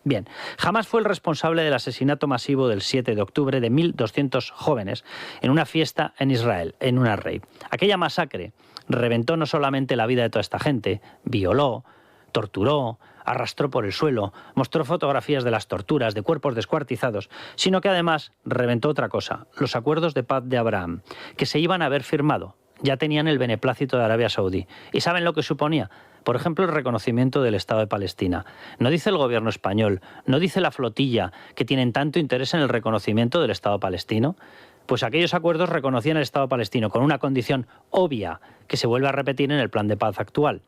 Bien, Hamas fue el responsable del asesinato masivo del 7 de octubre de 1.200 jóvenes en una fiesta en Israel, en una rave. Aquella masacre reventó no solamente la vida de toda esta gente, violó, torturó, arrastró por el suelo, mostró fotografías de las torturas, de cuerpos descuartizados, sino que además reventó otra cosa, los acuerdos de paz de Abraham, que se iban a haber firmado. Ya tenían el beneplácito de Arabia Saudí. ¿Y saben lo que suponía? Por ejemplo, el reconocimiento del Estado de Palestina. No dice el gobierno español, no dice la flotilla que tienen tanto interés en el reconocimiento del Estado palestino. Pues aquellos acuerdos reconocían el Estado palestino con una condición obvia que se vuelve a repetir en el plan de paz actual,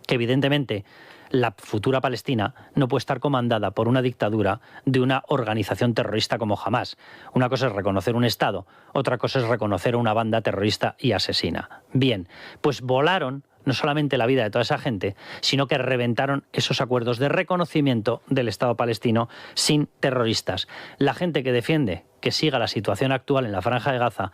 que evidentemente la futura Palestina no puede estar comandada por una dictadura de una organización terrorista como Hamas. Una cosa es reconocer un Estado, otra cosa es reconocer a una banda terrorista y asesina. Bien, pues volaron no solamente la vida de toda esa gente, sino que reventaron esos acuerdos de reconocimiento del Estado palestino sin terroristas. La gente que defiende que siga la situación actual en la Franja de Gaza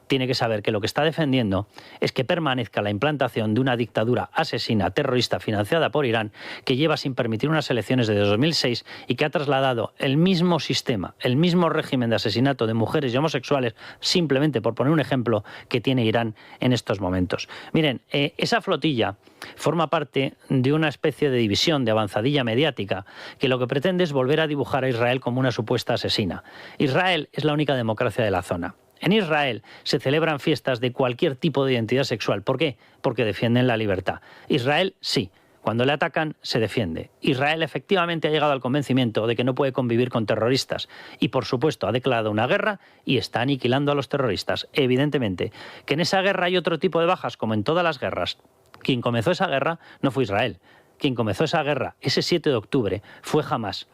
tiene que saber que lo que está defendiendo es que permanezca la implantación de una dictadura asesina, terrorista, financiada por Irán, que lleva sin permitir unas elecciones desde 2006 y que ha trasladado el mismo sistema, el mismo régimen de asesinato de mujeres y homosexuales, simplemente por poner un ejemplo, que tiene Irán en estos momentos. Miren, esa flotilla forma parte de una especie de división, de avanzadilla mediática, que lo que pretende es volver a dibujar a Israel como una supuesta asesina. Israel es la única democracia de la zona. En Israel se celebran fiestas de cualquier tipo de identidad sexual. ¿Por qué? Porque defienden la libertad. Israel sí. Cuando le atacan, se defiende. Israel efectivamente ha llegado al convencimiento de que no puede convivir con terroristas y, por supuesto, ha declarado una guerra y está aniquilando a los terroristas. Evidentemente, que en esa guerra hay otro tipo de bajas, como en todas las guerras. Quien comenzó esa guerra no fue Israel. Quien comenzó esa guerra ese 7 de octubre fue Hamas,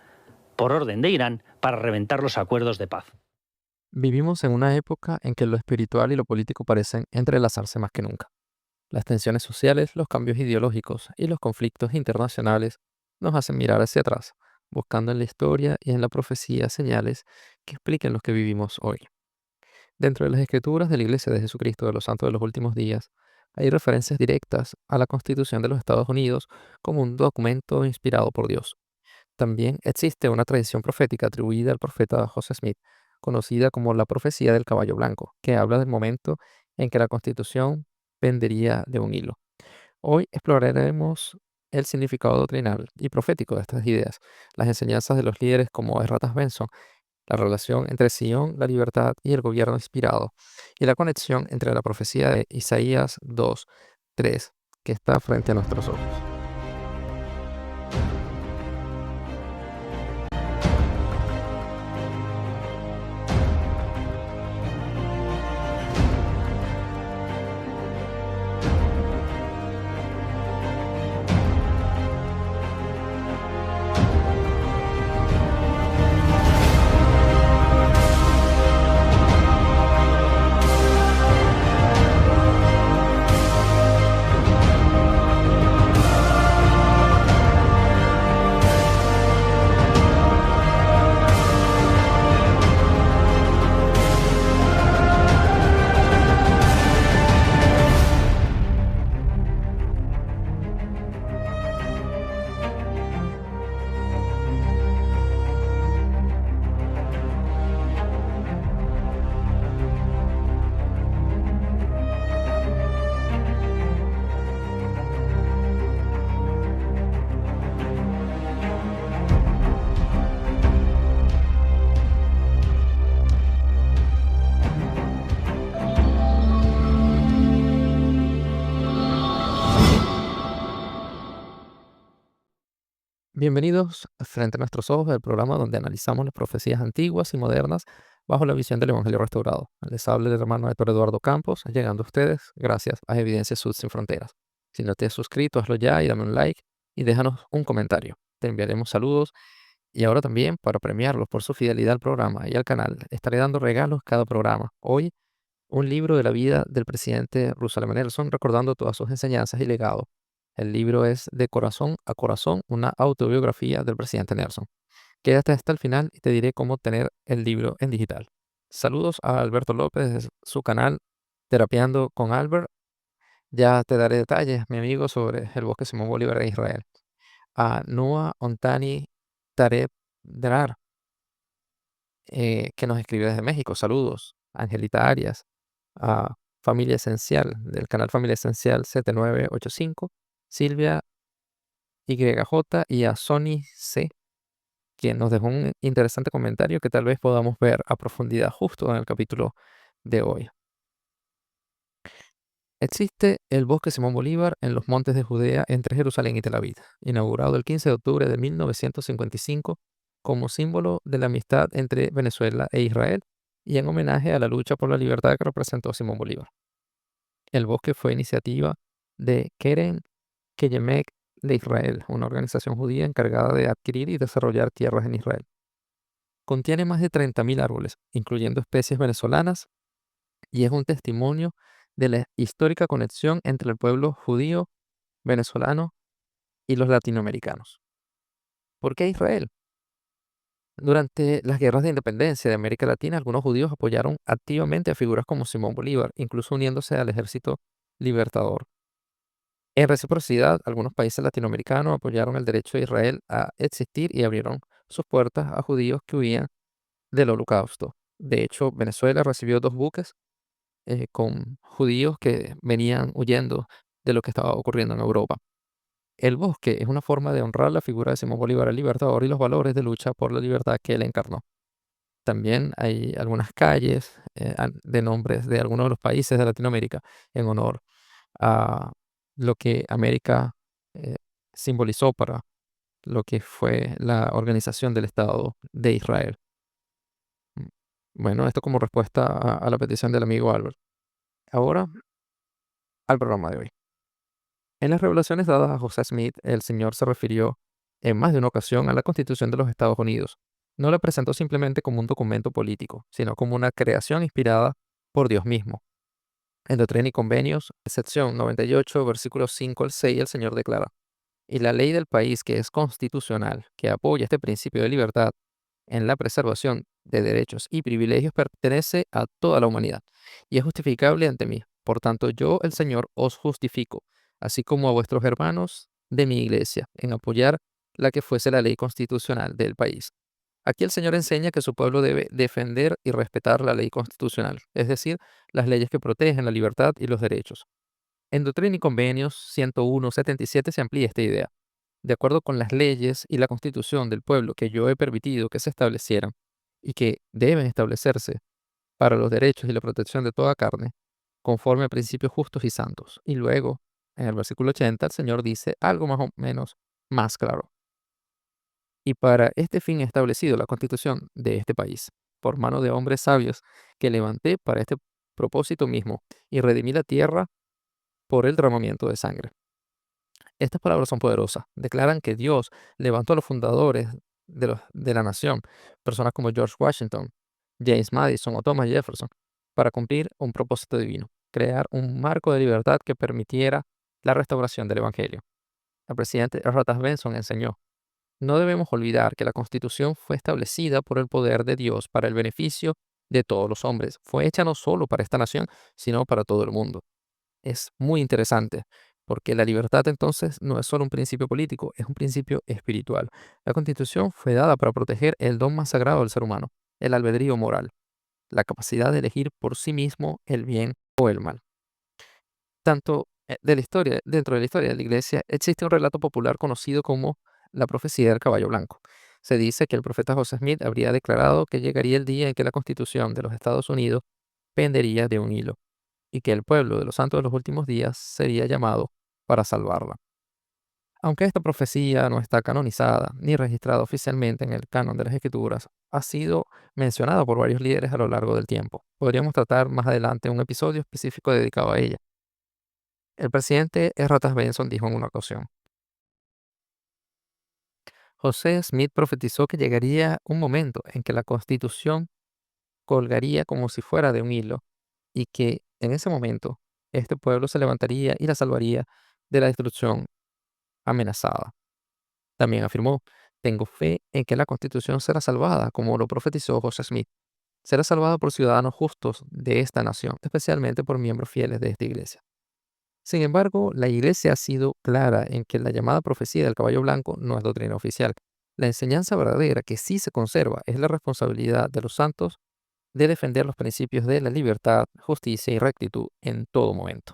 por orden de Irán, para reventar los acuerdos de paz. Vivimos en una época en que lo espiritual y lo político parecen entrelazarse más que nunca. Las tensiones sociales, los cambios ideológicos y los conflictos internacionales nos hacen mirar hacia atrás, buscando en la historia y en la profecía señales que expliquen lo que vivimos hoy. Dentro de las escrituras de la Iglesia de Jesucristo de los Santos de los Últimos Días, hay referencias directas a la Constitución de los Estados Unidos como un documento inspirado por Dios. También existe una tradición profética atribuida al profeta José Smith, conocida como la profecía del caballo blanco, que habla del momento en que la Constitución pendería de un hilo. Hoy exploraremos el significado doctrinal y profético de estas ideas, las enseñanzas de los líderes como Erratas Benson, la relación entre Sion, la libertad y el gobierno inspirado, y la conexión entre la profecía de Isaías 2:3, que está frente a nuestros ojos. Bienvenidos a Frente a nuestros ojos, el programa donde analizamos las profecías antiguas y modernas bajo la visión del Evangelio restaurado. Les habla el hermano Héctor Eduardo Campos, llegando a ustedes gracias a Evidencia Sud Sin Fronteras. Si no te has suscrito, hazlo ya y dame un like y déjanos un comentario. Te enviaremos saludos y ahora también, para premiarlos por su fidelidad al programa y al canal, estaré dando regalos cada programa. Hoy, un libro de la vida del presidente Russell M. Nelson, recordando todas sus enseñanzas y legado. El libro es De Corazón a Corazón, una autobiografía del presidente Nelson. Quédate hasta el final y te diré cómo obtener el libro en digital. Saludos a Alberto López de su canal Terapiando con Albert. Ya te daré detalles, mi amigo, sobre el bosque Simón Bolívar e Israel. A Noah Ontani Tareb Drar, que nos escribe desde México. Saludos. Angelita Arias, a Familia Esencial, del canal Familia Esencial 7985. Silvia YJ y a Sony C, quien nos dejó un interesante comentario que tal vez podamos ver a profundidad justo en el capítulo de hoy. Existe el Bosque Simón Bolívar en los montes de Judea entre Jerusalén y Tel Aviv, inaugurado el 15 de octubre de 1955 como símbolo de la amistad entre Venezuela e Israel y en homenaje a la lucha por la libertad que representó Simón Bolívar. El bosque fue iniciativa de Keren Keyemek de Israel, una organización judía encargada de adquirir y desarrollar tierras en Israel. Contiene más de 30.000 árboles, incluyendo especies venezolanas, y es un testimonio de la histórica conexión entre el pueblo judío venezolano y los latinoamericanos. ¿Por qué Israel? Durante las guerras de independencia de América Latina, algunos judíos apoyaron activamente a figuras como Simón Bolívar, incluso uniéndose al ejército libertador. En reciprocidad, algunos países latinoamericanos apoyaron el derecho de Israel a existir y abrieron sus puertas a judíos que huían del Holocausto. De hecho, Venezuela recibió 2 buques con judíos que venían huyendo de lo que estaba ocurriendo en Europa. El bosque es una forma de honrar la figura de Simón Bolívar el Libertador y los valores de lucha por la libertad que él encarnó. También hay algunas calles de nombres de algunos de los países de Latinoamérica en honor a lo que América eh, simbolizó para lo que fue la organización del Estado de Israel. Mm, Bueno, esto como respuesta a la petición del amigo Albert. Ahora al programa de hoy. En las revelaciones dadas a José Smith, el Señor se refirió en más de una ocasión a la Constitución de los Estados Unidos. No la presentó simplemente como un documento político, sino como una creación inspirada por Dios mismo. En Doctrina y Convenios, sección 98, versículos 5 al 6, el Señor declara: y la ley del país que es constitucional, que apoya este principio de libertad en la preservación de derechos y privilegios, pertenece a toda la humanidad y es justificable ante mí. Por tanto, yo, el Señor, os justifico, así como a vuestros hermanos de mi iglesia, en apoyar la que fuese la ley constitucional del país. Aquí el Señor enseña que su pueblo debe defender y respetar la ley constitucional, es decir, las leyes que protegen la libertad y los derechos. En Doctrina y Convenios 101-77 se amplía esta idea. De acuerdo con las leyes y la constitución del pueblo que yo he permitido que se establecieran y que deben establecerse para los derechos y la protección de toda carne, conforme a principios justos y santos. Y luego, en el versículo 80, el Señor dice algo más o menos más claro. Y para este fin he establecido la constitución de este país, por mano de hombres sabios que levanté para este propósito mismo, y redimí la tierra por el derramamiento de sangre. Estas palabras son poderosas. Declaran que Dios levantó a los fundadores de la nación, personas como George Washington, James Madison o Thomas Jefferson, para cumplir un propósito divino, crear un marco de libertad que permitiera la restauración del Evangelio. El presidente Rotas Benson enseñó: no debemos olvidar que la Constitución fue establecida por el poder de Dios para el beneficio de todos los hombres. Fue hecha no solo para esta nación, sino para todo el mundo. Es muy interesante, porque la libertad entonces no es solo un principio político, es un principio espiritual. La Constitución fue dada para proteger el don más sagrado del ser humano, el albedrío moral, la capacidad de elegir por sí mismo el bien o el mal. Tanto dentro de la historia de la Iglesia, existe un relato popular conocido como la profecía del caballo blanco. Se dice que el profeta José Smith habría declarado que llegaría el día en que la Constitución de los Estados Unidos pendería de un hilo y que el pueblo de los santos de los últimos días sería llamado para salvarla. Aunque esta profecía no está canonizada ni registrada oficialmente en el canon de las Escrituras, ha sido mencionada por varios líderes a lo largo del tiempo. Podríamos tratar más adelante un episodio específico dedicado a ella. El presidente Erratas Benson dijo en una ocasión: José Smith profetizó que llegaría un momento en que la Constitución colgaría como si fuera de un hilo y que en ese momento este pueblo se levantaría y la salvaría de la destrucción amenazada. También afirmó: tengo fe en que la Constitución será salvada, como lo profetizó José Smith. Será salvada por ciudadanos justos de esta nación, especialmente por miembros fieles de esta iglesia. Sin embargo, la iglesia ha sido clara en que la llamada profecía del caballo blanco no es doctrina oficial. La enseñanza verdadera que sí se conserva es la responsabilidad de los santos de defender los principios de la libertad, justicia y rectitud en todo momento.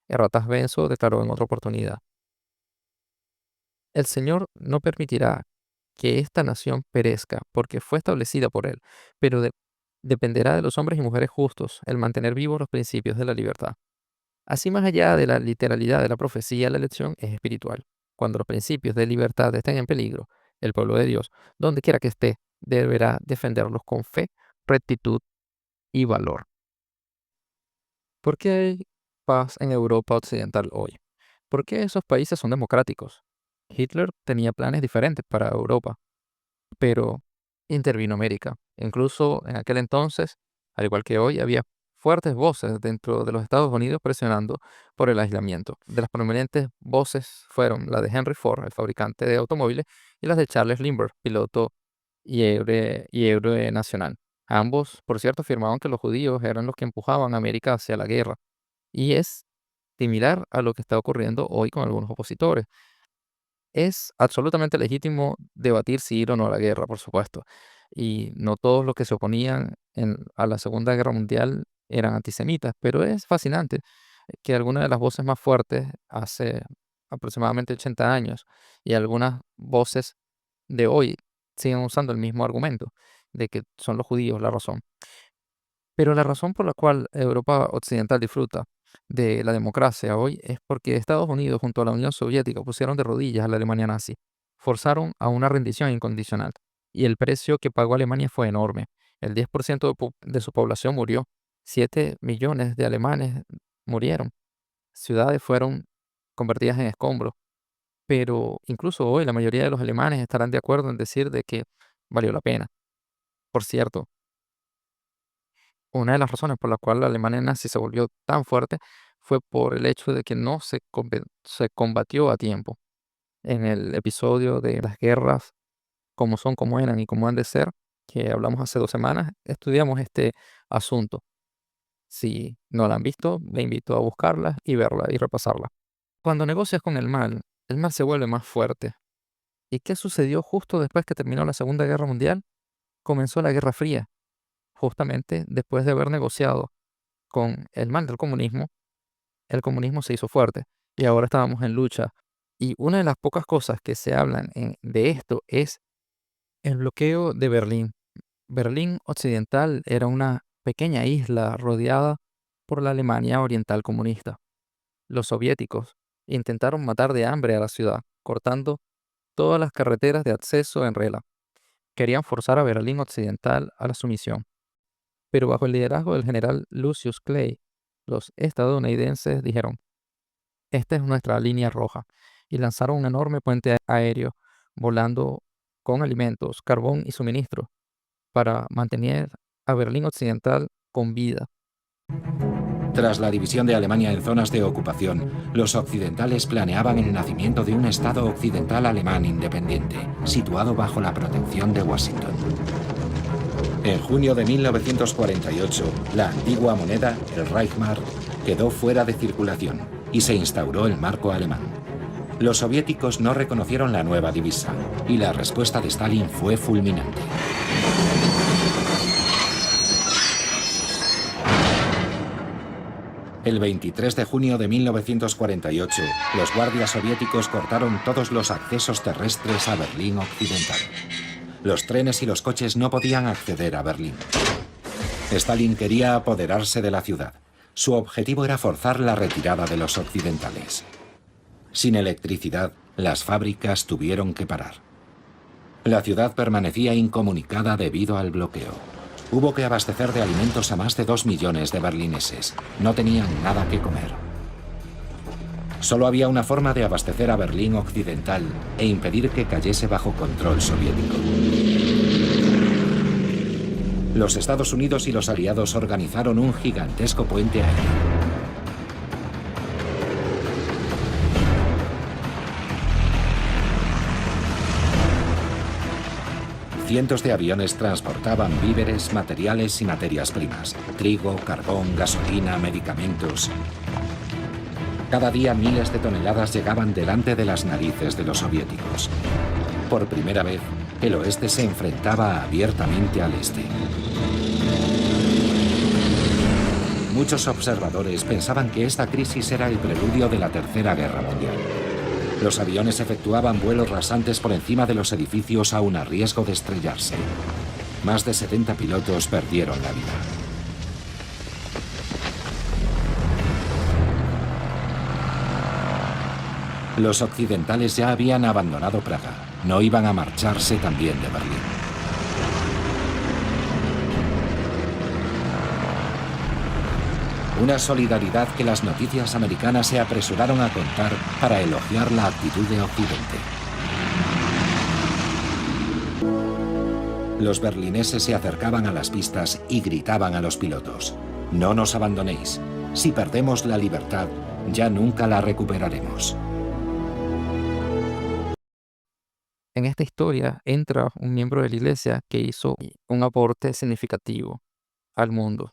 Erratas Benzo declaró en otra oportunidad: el Señor no permitirá que esta nación perezca porque fue establecida por Él, pero dependerá de los hombres y mujeres justos el mantener vivos los principios de la libertad. Así, más allá de la literalidad de la profecía, la lección es espiritual. Cuando los principios de libertad estén en peligro, el pueblo de Dios, donde quiera que esté, deberá defenderlos con fe, rectitud y valor. ¿Por qué hay paz en Europa Occidental hoy? ¿Por qué esos países son democráticos? Hitler tenía planes diferentes para Europa, pero intervino América. Incluso en aquel entonces, al igual que hoy, había fuertes voces dentro de los Estados Unidos presionando por el aislamiento. De las prominentes voces fueron la de Henry Ford, el fabricante de automóviles, y las de Charles Lindbergh, piloto y héroe nacional. Ambos, por cierto, afirmaban que los judíos eran los que empujaban a América hacia la guerra, y es similar a lo que está ocurriendo hoy con algunos opositores. Es absolutamente legítimo debatir si ir o no a la guerra, por supuesto. Y no todos los que se oponían a la Segunda Guerra Mundial eran antisemitas, pero es fascinante que algunas de las voces más fuertes hace aproximadamente 80 años y algunas voces de hoy sigan usando el mismo argumento de que son los judíos la razón. Pero la razón por la cual Europa Occidental disfruta de la democracia hoy es porque Estados Unidos junto a la Unión Soviética pusieron de rodillas a la Alemania nazi, forzaron a una rendición incondicional, y el precio que pagó Alemania fue enorme. El 10% de su población murió, 7 millones de alemanes murieron, ciudades fueron convertidas en escombros, pero incluso hoy la mayoría de los alemanes estarán de acuerdo en decir de que valió la pena. Por cierto, una de las razones por la cual la Alemania nazi se volvió tan fuerte fue por el hecho de que no se combatió a tiempo. En el episodio de las guerras, cómo son, cómo eran y cómo han de ser, que hablamos hace 2 semanas, estudiamos este asunto. Si no la han visto, le invito a buscarla y verla y repasarla. Cuando negocias con el mal se vuelve más fuerte. ¿Y qué sucedió justo después que terminó la Segunda Guerra Mundial? Comenzó la Guerra Fría, justamente después de haber negociado con el mal del comunismo. El comunismo se hizo fuerte y ahora estábamos en lucha. Y una de las pocas cosas que se hablan de esto es el bloqueo de Berlín. Berlín Occidental era una pequeña isla rodeada por la Alemania Oriental comunista. Los soviéticos intentaron matar de hambre a la ciudad, cortando todas las carreteras de acceso en regla. Querían forzar a Berlín Occidental a la sumisión. Pero bajo el liderazgo del general Lucius Clay, los estadounidenses dijeron: esta es nuestra línea roja, y lanzaron un enorme puente aéreo volando con alimentos, carbón y suministros para mantener a Berlín Occidental con vida. Tras la división de Alemania en zonas de ocupación, los occidentales planeaban el nacimiento de un Estado occidental alemán independiente, situado bajo la protección de Washington. En junio de 1948, la antigua moneda, el Reichsmark, quedó fuera de circulación y se instauró el marco alemán. Los soviéticos no reconocieron la nueva divisa y la respuesta de Stalin fue fulminante. El 23 de junio de 1948, los guardias soviéticos cortaron todos los accesos terrestres a Berlín Occidental. Los trenes y los coches no podían acceder a Berlín. Stalin quería apoderarse de la ciudad. Su objetivo era forzar la retirada de los occidentales. Sin electricidad, las fábricas tuvieron que parar. La ciudad permanecía incomunicada debido al bloqueo. Hubo que abastecer de alimentos a más de 2 millones de berlineses. No tenían nada que comer. Solo había una forma de abastecer a Berlín Occidental e impedir que cayese bajo control soviético. Los Estados Unidos y los aliados organizaron un gigantesco puente aéreo. Cientos de aviones transportaban víveres, materiales y materias primas: trigo, carbón, gasolina, medicamentos. Cada día miles de toneladas llegaban delante de las narices de los soviéticos. Por primera vez, El oeste se enfrentaba abiertamente al este. Muchos observadores pensaban que esta crisis era el preludio de la Tercera Guerra Mundial. Los aviones efectuaban vuelos rasantes por encima de los edificios aún a riesgo de estrellarse. Más de 70 pilotos perdieron la vida. Los occidentales ya habían abandonado Praga. No iban a marcharse también de Berlín. Una solidaridad que las noticias americanas se apresuraron a contar para elogiar la actitud de Occidente. Los berlineses se acercaban a las pistas y gritaban a los pilotos: «No nos abandonéis. Si perdemos la libertad, ya nunca la recuperaremos». En esta historia entra un miembro de la iglesia que hizo un aporte significativo al mundo.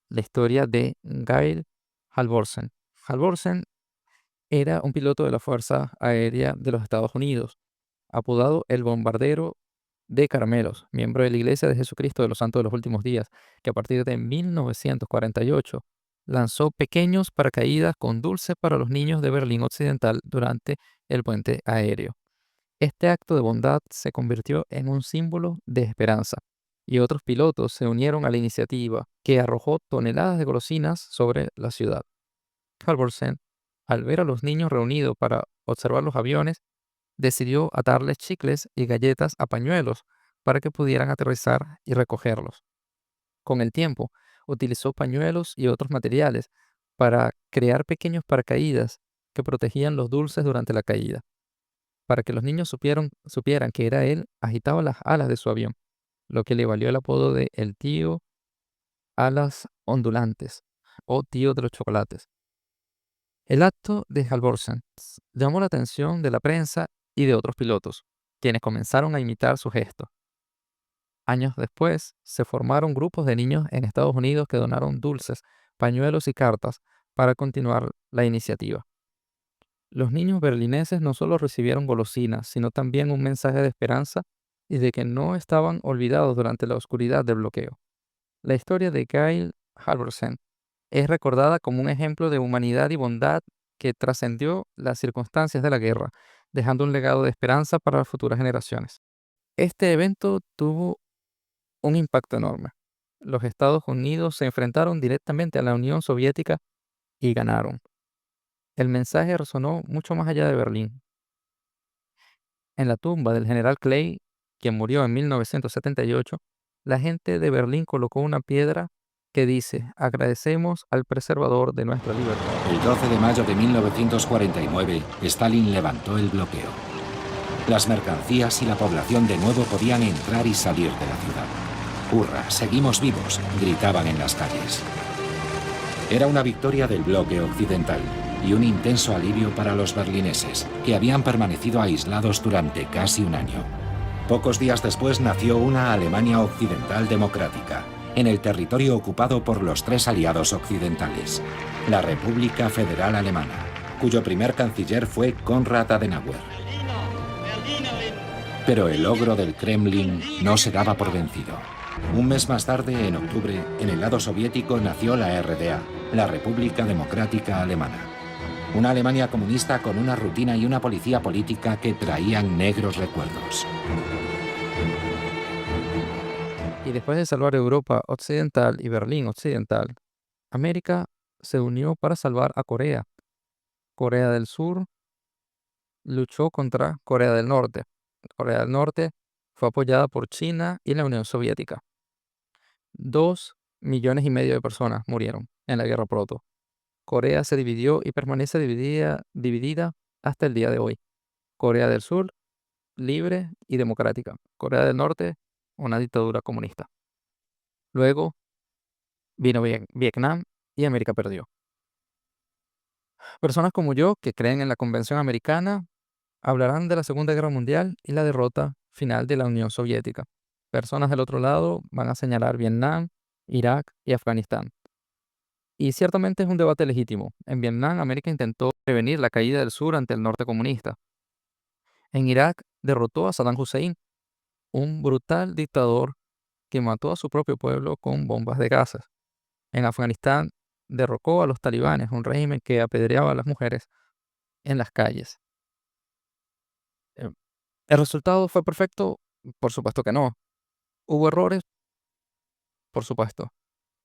La historia de Gail Halvorsen. Halvorsen era un piloto de la Fuerza Aérea de los Estados Unidos, apodado el Bombardero de Caramelos, miembro de la Iglesia de Jesucristo de los Santos de los Últimos Días, que a partir de 1948 lanzó pequeños paracaídas con dulce para los niños de Berlín Occidental durante el puente aéreo. Este acto de bondad se convirtió en un símbolo de esperanza, y otros pilotos se unieron a la iniciativa, que arrojó toneladas de golosinas sobre la ciudad. Halvorsen, al ver a los niños reunidos para observar los aviones, decidió atarles chicles y galletas a pañuelos para que pudieran aterrizar y recogerlos. Con el tiempo, utilizó pañuelos y otros materiales para crear pequeños paracaídas que protegían los dulces durante la caída. Para que los niños supieran que era él, agitaba las alas de su avión, lo que le valió el apodo de el tío alas ondulantes o tío de los chocolates. El acto de Halvorsen llamó la atención de la prensa y de otros pilotos, quienes comenzaron a imitar su gesto. Años después, se formaron grupos de niños en Estados Unidos que donaron dulces, pañuelos y cartas para continuar la iniciativa. Los niños berlineses no solo recibieron golosinas, sino también un mensaje de esperanza y de que no estaban olvidados durante la oscuridad del bloqueo. La historia de Gail Halvorsen es recordada como un ejemplo de humanidad y bondad que trascendió las circunstancias de la guerra, dejando un legado de esperanza para las futuras generaciones. Este evento tuvo un impacto enorme. Los Estados Unidos se enfrentaron directamente a la Unión Soviética y ganaron. El mensaje resonó mucho más allá de Berlín. En la tumba del general Clay, quien murió en 1978, la gente de Berlín colocó una piedra que dice: agradecemos al preservador de nuestra libertad. El 12 de mayo de 1949, Stalin levantó el bloqueo. Las mercancías y la población de nuevo podían entrar y salir de la ciudad. «¡Hurra! ¡Seguimos vivos!», gritaban en las calles. Era una victoria del bloque occidental y un intenso alivio para los berlineses, que habían permanecido aislados durante casi un año. Pocos días después nació una Alemania occidental democrática, en el territorio ocupado por los tres aliados occidentales, la República Federal Alemana, cuyo primer canciller fue Konrad Adenauer. Pero el ogro del Kremlin no se daba por vencido. Un mes más tarde, en octubre, en el lado soviético nació la RDA, la República Democrática Alemana. Una Alemania comunista con una rutina y una policía política que traían negros recuerdos. Y después de salvar Europa Occidental y Berlín Occidental, América se unió para salvar a Corea. Corea del Sur luchó contra Corea del Norte. Corea del Norte fue apoyada por China y la Unión Soviética. 2,5 millones de personas murieron en la guerra proto. Corea se dividió y permanece dividida hasta el día de hoy. Corea del Sur, libre y democrática. Corea del Norte, una dictadura comunista. Luego vino Vietnam y América perdió. Personas como yo, que creen en la Convención Americana, hablarán de la Segunda Guerra Mundial y la derrota final de la Unión Soviética. Personas del otro lado van a señalar Vietnam, Irak y Afganistán. Y ciertamente es un debate legítimo. En Vietnam, América intentó prevenir la caída del sur ante el norte comunista. En Irak, derrotó a Saddam Hussein un brutal dictador que mató a su propio pueblo con bombas de gases. En Afganistán derrocó a los talibanes, un régimen que apedreaba a las mujeres en las calles. Eh, ¿El resultado fue perfecto? Por supuesto que no. ¿Hubo errores? Por supuesto.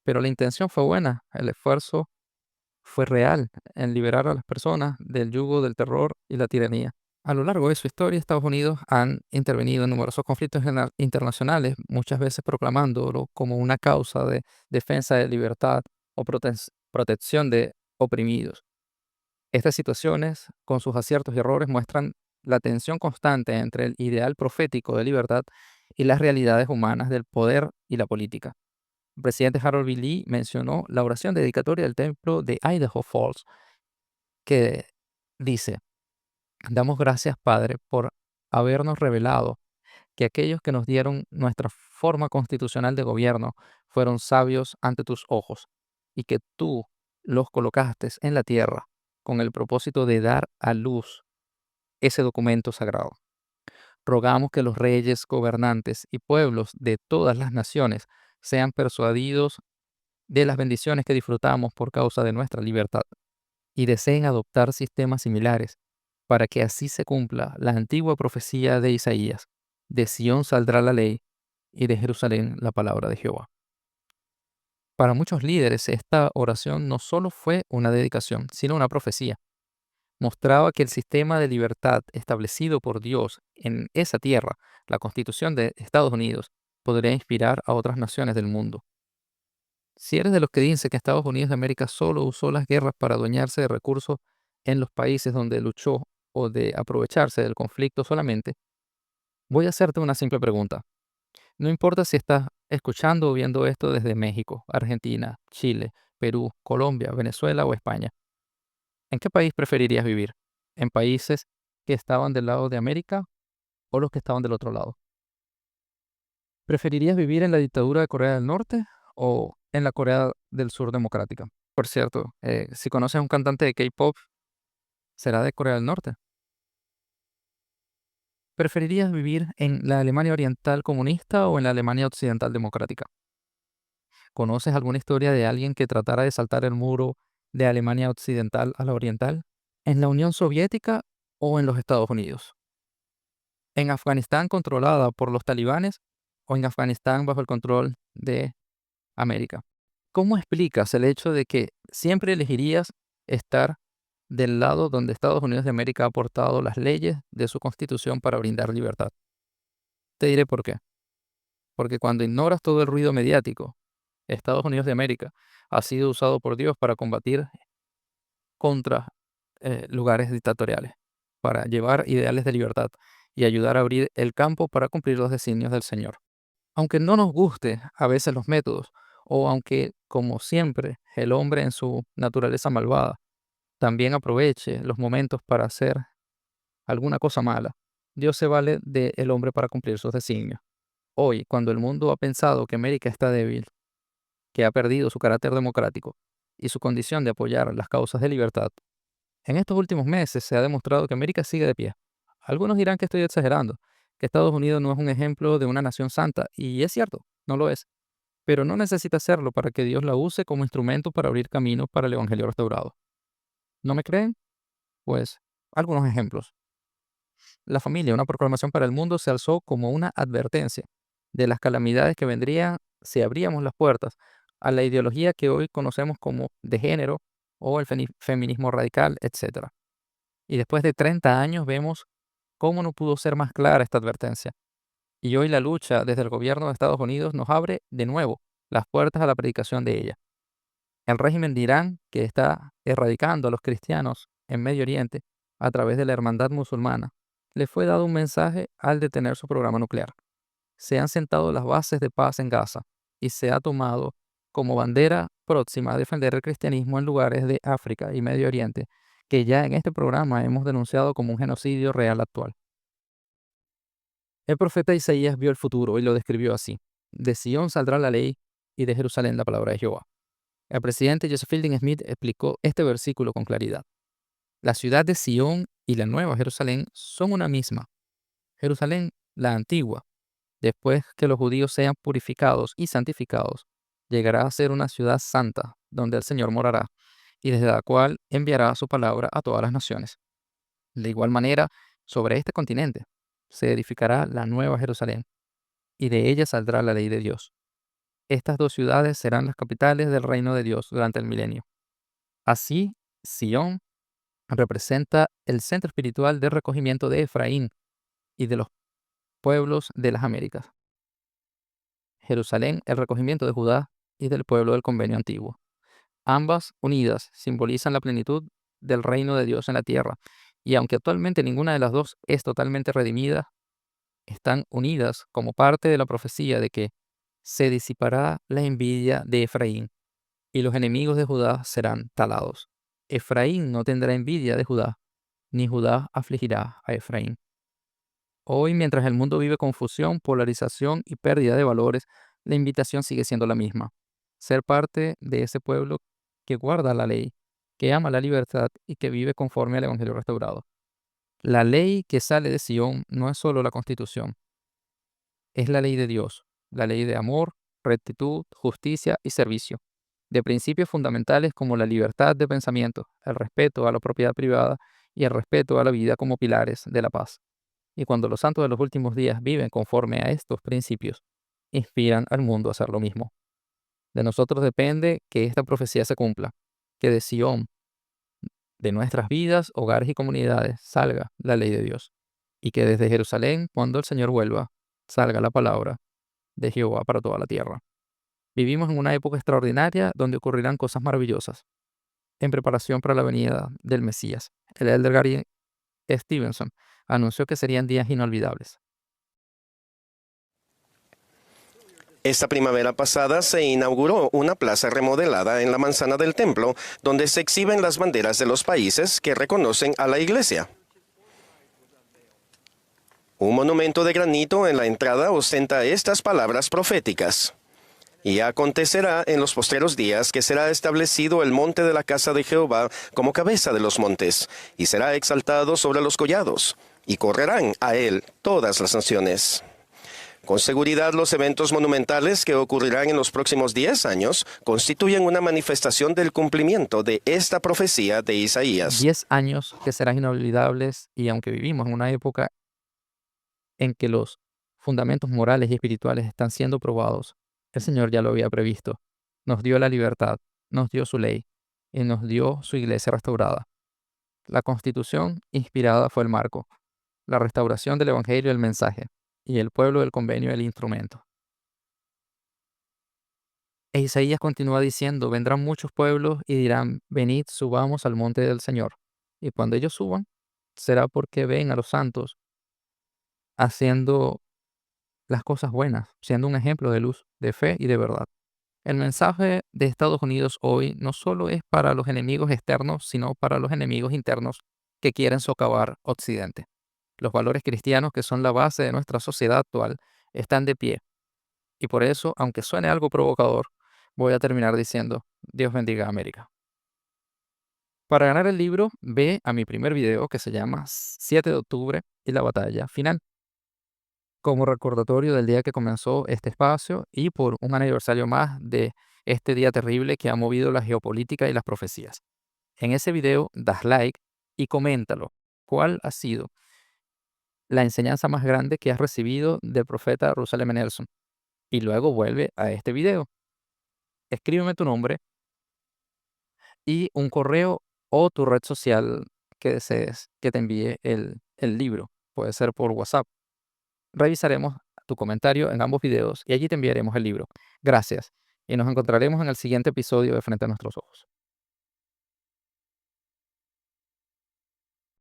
Pero la intención fue buena. El esfuerzo fue real en liberar a las personas del yugo del terror y la tiranía. A lo largo de su historia, Estados Unidos han intervenido en numerosos conflictos internacionales, muchas veces proclamándolo como una causa de defensa de libertad o protección de oprimidos. Estas situaciones, con sus aciertos y errores, muestran la tensión constante entre el ideal profético de libertad y las realidades humanas del poder y la política. El presidente Harold B. Lee mencionó la oración dedicatoria del templo de Idaho Falls, que dice: damos gracias, Padre, por habernos revelado que aquellos que nos dieron nuestra forma constitucional de gobierno fueron sabios ante tus ojos y que tú los colocaste en la tierra con el propósito de dar a luz ese documento sagrado. Rogamos que los reyes, gobernantes y pueblos de todas las naciones sean persuadidos de las bendiciones que disfrutamos por causa de nuestra libertad y deseen adoptar sistemas similares para que así se cumpla la antigua profecía de Isaías: de Sión saldrá la ley y de Jerusalén la palabra de Jehová. Para muchos líderes, esta oración no solo fue una dedicación, sino una profecía. Mostraba que el sistema de libertad establecido por Dios en esa tierra, la Constitución de Estados Unidos, podría inspirar a otras naciones del mundo. Si eres de los que dice que Estados Unidos de América solo usó las guerras para adueñarse de recursos en los países donde luchó o de aprovecharse del conflicto solamente, voy a hacerte una simple pregunta. No importa si estás escuchando o viendo esto desde México, Argentina, Chile, Perú, Colombia, Venezuela o España. ¿En qué país preferirías vivir? ¿En países que estaban del lado de América o los que estaban del otro lado? ¿Preferirías vivir en la dictadura de Corea del Norte o en la Corea del Sur democrática? Por cierto, si conoces a un cantante de K-pop, será de Corea del Norte. ¿Preferirías vivir en la Alemania Oriental comunista o en la Alemania Occidental democrática? ¿Conoces alguna historia de alguien que tratara de saltar el muro de Alemania Occidental a la Oriental? ¿En la Unión Soviética o en los Estados Unidos? ¿En Afganistán controlada por los talibanes o en Afganistán bajo el control de América? ¿Cómo explicas el hecho de que siempre elegirías estar del lado donde Estados Unidos de América ha aportado las leyes de su constitución para brindar libertad? Te diré por qué. Porque cuando ignoras todo el ruido mediático, Estados Unidos de América ha sido usado por Dios para combatir contra lugares dictatoriales, para llevar ideales de libertad y ayudar a abrir el campo para cumplir los designios del Señor. Aunque no nos guste a veces los métodos, o aunque, como siempre, el hombre en su naturaleza malvada también aproveche los momentos para hacer alguna cosa mala, Dios se vale del hombre para cumplir sus designios. Hoy, cuando el mundo ha pensado que América está débil, que ha perdido su carácter democrático y su condición de apoyar las causas de libertad, en estos últimos meses se ha demostrado que América sigue de pie. Algunos dirán que estoy exagerando, que Estados Unidos no es un ejemplo de una nación santa, y es cierto, no lo es, pero no necesita serlo para que Dios la use como instrumento para abrir caminos para el Evangelio restaurado. ¿No me creen? Pues algunos ejemplos. La familia, una proclamación para el mundo, se alzó como una advertencia de las calamidades que vendrían si abríamos las puertas a la ideología que hoy conocemos como de género o el feminismo radical, etc. Y después de 30 años vemos cómo no pudo ser más clara esta advertencia. Y hoy la lucha desde el gobierno de Estados Unidos nos abre de nuevo las puertas a la predicación de ella. El régimen de Irán, que está erradicando a los cristianos en Medio Oriente a través de la hermandad musulmana, le fue dado un mensaje al detener su programa nuclear. Se han sentado las bases de paz en Gaza y se ha tomado como bandera próxima a defender el cristianismo en lugares de África y Medio Oriente, que ya en este programa hemos denunciado como un genocidio real actual. El profeta Isaías vio el futuro y lo describió así: de Sión saldrá la ley y de Jerusalén la palabra de Jehová. El presidente Joseph Fielding Smith explicó este versículo con claridad. La ciudad de Sión y la nueva Jerusalén son una misma. Jerusalén, la antigua, Después que los judíos sean purificados y santificados, llegará a ser una ciudad santa, donde el Señor morará, y desde la cual enviará su palabra a todas las naciones. De igual manera, sobre este continente se edificará la nueva Jerusalén, y de ella saldrá la ley de Dios. Estas dos ciudades serán las capitales del reino de Dios durante el milenio. Así, Sión representa el centro espiritual de recogimiento de Efraín y de los pueblos de las Américas. Jerusalén, el recogimiento de Judá y del pueblo del convenio antiguo. Ambas unidas simbolizan la plenitud del reino de Dios en la tierra, y aunque actualmente ninguna de las dos es totalmente redimida, están unidas como parte de la profecía de que se disipará la envidia de Efraín y los enemigos de Judá serán talados. Efraín no tendrá envidia de Judá, ni Judá afligirá a Efraín. Hoy, mientras el mundo vive confusión, polarización y pérdida de valores, la invitación sigue siendo la misma. Ser parte de ese pueblo que guarda la ley, que ama la libertad y que vive conforme al Evangelio restaurado. La ley que sale de Sion no es solo la Constitución, es la ley de Dios, la ley de amor, rectitud, justicia y servicio, de principios fundamentales como la libertad de pensamiento, el respeto a la propiedad privada y el respeto a la vida como pilares de la paz. Y cuando los santos de los últimos días viven conforme a estos principios, inspiran al mundo a hacer lo mismo. De nosotros depende que esta profecía se cumpla, que de Sion, de nuestras vidas, hogares y comunidades, salga la ley de Dios, y que desde Jerusalén, cuando el Señor vuelva, salga la palabra de Jehová para toda la tierra. Vivimos en una época extraordinaria donde ocurrirán cosas maravillosas, en preparación para la venida del Mesías. El elder Gary Stevenson anunció que serían días inolvidables. Esta primavera pasada se inauguró una plaza remodelada en la manzana del templo, donde se exhiben las banderas de los países que reconocen a la iglesia. Un monumento de granito en la entrada ostenta estas palabras proféticas. Y acontecerá en los postreros días que será establecido el monte de la casa de Jehová como cabeza de los montes, y será exaltado sobre los collados, y correrán a él todas las naciones. Con seguridad, los eventos monumentales que ocurrirán en los próximos 10 años constituyen una manifestación del cumplimiento de esta profecía de Isaías. 10 años que serán inolvidables, y aunque vivimos en una época en que los fundamentos morales y espirituales están siendo probados, el Señor ya lo había previsto. Nos dio la libertad, nos dio su ley y nos dio su iglesia restaurada. La Constitución inspirada fue el marco, la restauración del Evangelio el mensaje y el pueblo del convenio el instrumento. E Isaías continúa diciendo, vendrán muchos pueblos y dirán, venid, subamos al monte del Señor. Y cuando ellos suban, será porque ven a los santos haciendo las cosas buenas, siendo un ejemplo de luz, de fe y de verdad. El mensaje de Estados Unidos hoy no solo es para los enemigos externos, sino para los enemigos internos que quieren socavar Occidente. Los valores cristianos, que son la base de nuestra sociedad actual, están de pie. Y por eso, aunque suene algo provocador, voy a terminar diciendo, Dios bendiga a América. Para ganar el libro, ve a mi primer video que se llama 7 de octubre y la batalla final, como recordatorio del día que comenzó este espacio y por un aniversario más de este día terrible que ha movido la geopolítica y las profecías. En ese video, das like y coméntalo. ¿Cuál ha sido la enseñanza más grande que has recibido del profeta Russell M. Nelson? Y luego vuelve a este video. Escríbeme tu nombre y un correo o tu red social que desees que te envíe el libro. Puede ser por WhatsApp. Revisaremos tu comentario en ambos videos y allí te enviaremos el libro. Gracias y nos encontraremos en el siguiente episodio de Frente a nuestros ojos.